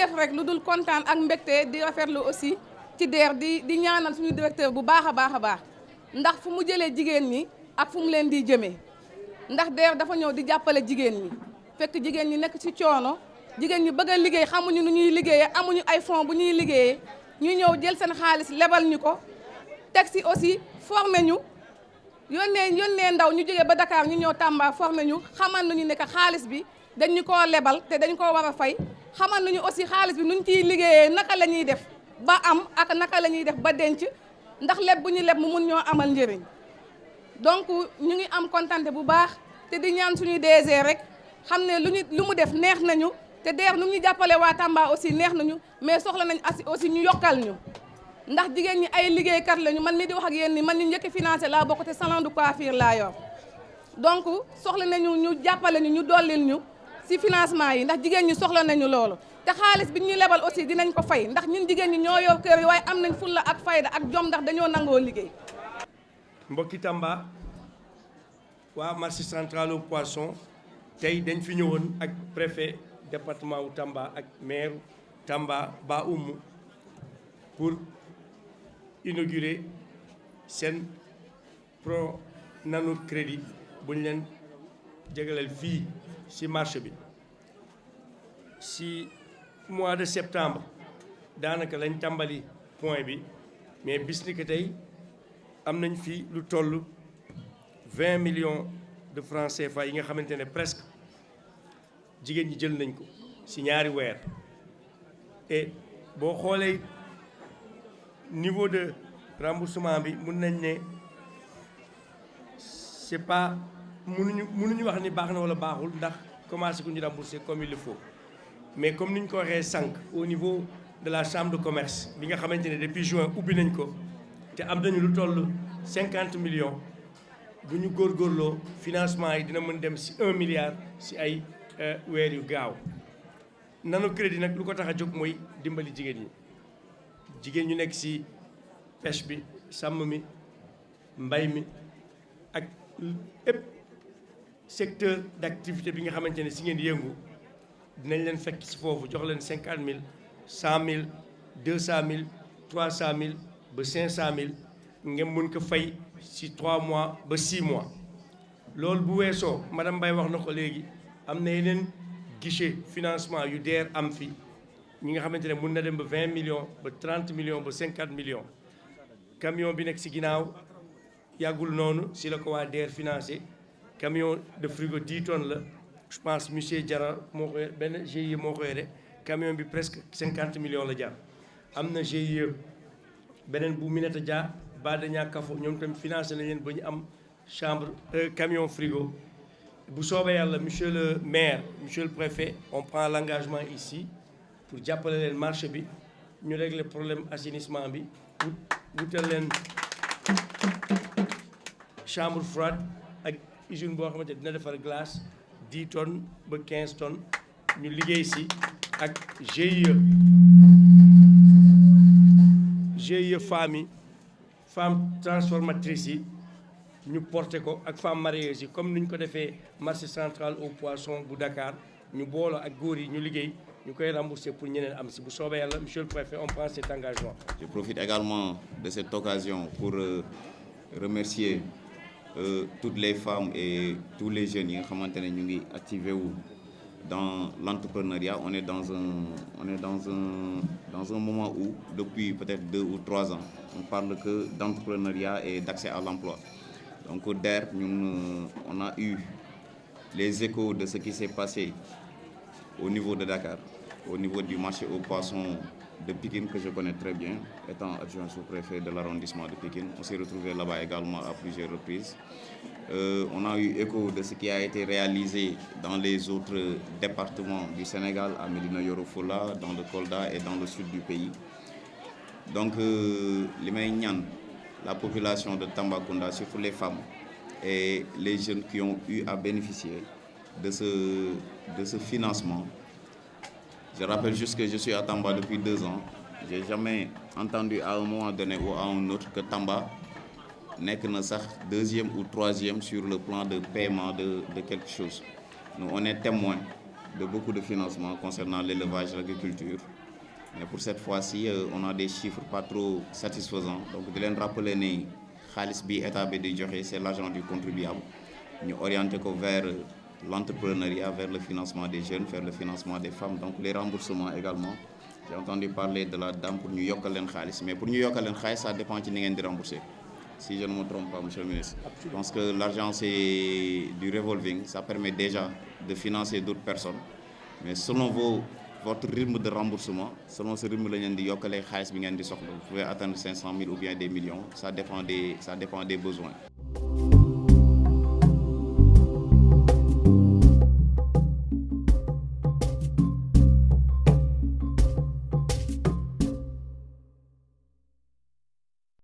def rek lu dul kontaan ak mbégte di rafetlu aussi ci DER di ñaanal suñu directeur bu baax a baax ndax fu mu jëlee jigéen ñi ak fu mu leen di jëmee ndax DER dafa ñëw di jàppale jigéen ñi fekk jigéen ñi nekk ci coono jigéen ñi bëgg a liggéey xamuñu nu ñuy liggéeyee amuñu ay fonds bu ñuy liggéeyee ñu ñëw jël seen xaalis lebal ñu ko teg si aussi formé ñu yónnee ndaw ñu jógee ba Dakar ñu ñëw Tamba formé ñu xamal nañu ne que xaalis bi dañ ñu koo lebal te dañ koo war a fay xamal nañu aussi xaalis bi nuñ ciy liggéeyee naka la ñuy def ba am ak naka la ñuy def ba denc ndax leb bu ñu leb mu mun ñoo amal njëriñ donc ñu ngi am kontante bu baax te di ñaan suñuy DG rek xam ne lu mu def neex nañu te DER nu ñu jàppale waa Tamba aussi neex nañu mais soxla nañ aussi ñu yokkal ñu ndax jigéen ñi ay liggéeykat lañu man mi di wax ak yéen ni man ñu njëkk financé laa bokk te salon de coiffure laa yor donc soxla nañu ñu jàppale ñu dollil ñu ci financement yi ndax jigéen ñi soxla nañu loolu te xaalis bi ñu lebal aussi dinañ ko fay ndax ñun jigéen ñi ñoo yor kër yi waaye am nañ fulla ak fayda ak jom ndax dañoo nangoo liggéey. mbokki Tamba waa marché central au poisson tey dañ fi ñëwoon ak préfet département wu Tamba ak maire Tamba Ba Oumou pour inaugurer seen pro nanu crédit bu ñu leen jégaleel fii ci marché bi ci mois de septembre daanaka lañ tàmbali point bi mais bis ni que tey am nañ fi lu toll 20 millions de francs CFA yi nga xamante ne presque jigéen ñi jël nañ ko ci ñaari weer et boo xoolee niveau de remboursement bi mun nañ ne c'est pas mënuñu wax ni baax na wala baaxul ndax commencé ku ñu rembourser comme il le faut mais comme ni ñu ko waxee sànq au niveau de la chambre de commerce bi nga xamante ne depuis juin ubbi nañ ko te am nañu lu toll 50 millions bu ñu góorgóorloo financement yi dina mën dem ci 1 milliard ci ay weer yu gaaw nanu crédit nag lu ko tax a jóg mooy dimbali jigéen ñu nekk ci pêche bi sàmm mi mbay mi ak ëpp secteur d'activité bi nga xamante ne ci ngeen yëngu dinañ leen fekk ci foofu jox leen 50 000 100 000 200 000 300 000 ba 500 000 ngeen mën ko fay ci 3 mois ba 6 mois loolu bu weesoo madame Mbaye wax na ko léegi am na yeneen guichet financement yu DER am fi ñi nga xamante ne mën na dem ba 20 millions ba 30 millions ba 50 millions camion bi nekk ci ginnaaw yàggul noonu ci la ko waa DER financé camion de frigo 10 tonnes la je pense monsieur Diarra moo ko benn GIE moo ko yore camion bi presque 50 millions la jar am na GIE beneen bu Minata Dia Badaña Kafo ñoom tamit financé nañ leen ba ñu am chambre camion frigo bu soobee yàlla monsieur le maire monsieur le préfet on prend l'engagement ici pour jàppale leen marché bi ñu régler problème assainissement bi wutal leen chambre froide ak usine boo xamante dina defar glace 10 tonnes ba 15 tonnes ñu liggéey ci ak GIE femmes yi femmes transformatrices yi ñu porté ko ak femmes mariées yi comme ni ñu ko defee marché central au poisson bu Dakar ñu booloo ak góor yi ñu liggéey ñu koy rembourser pour ñeneen am ci bu soobee yàlla monsieur le préfet on prend cet engagement. Je profite également de cette occasion pour remercier toutes les femmes et tous les jeunes yi nga xamante ne ñu ngi activé wu dans l'entrepreneuriat. On est dans un moment où depuis peut-être 2 ou 3 ans on parle que d'entrepreneuriat et d'accès à l'emploi. Donc DER ñun on a eu les échos de ce qui s'est passé au niveau de Dakar, au niveau du marché aux poissons de Pikine que je connais très bien, étant adjoint sous-préfet de l'arrondissement de Pikine. On s'est retrouvé là-bas également à plusieurs reprises. On a eu écho de ce qui a été réalisé dans les autres départements du Sénégal, à Médina Yoro Foulah, dans le Kolda et dans le sud du pays. Donc, li may ñaan la population de Tambacounda, surtout les femmes et les jeunes qui ont eu à bénéficier de ce financement. Je rappelle juste que je suis à Tamba depuis 2 ans. J'ai jamais entendu à un moment donné ou à un autre que Tamba nekk na sax 2e ou 3e sur le plan de paiement de quelque chose. Nous, on est témoins de beaucoup de financements concernant l'élevage et l'agriculture. Mais pour cette fois-ci, on a des chiffres pas trop satisfaisants. Donc, de les rappeler, Khalis bi état bi di joxe, c'est l'argent du contribuable. Nous orienter vers l'entrepreneuriat, vers le financement des jeunes, vers le financement des femmes. Donc, les remboursements également. J'ai entendu parler de la dame pour New York Khalis. Mais pour New York Khalis, ça dépend de qui de rembourser. Si je ne me trompe pas, monsieur le ministre. Je pense que l'argent, c'est du revolving. Ça permet déjà de financer d'autres personnes. Mais selon votre rythme de remboursement, selon ce rythme, vous pouvez atteindre 500 000 ou bien des millions. Ça dépend des besoins.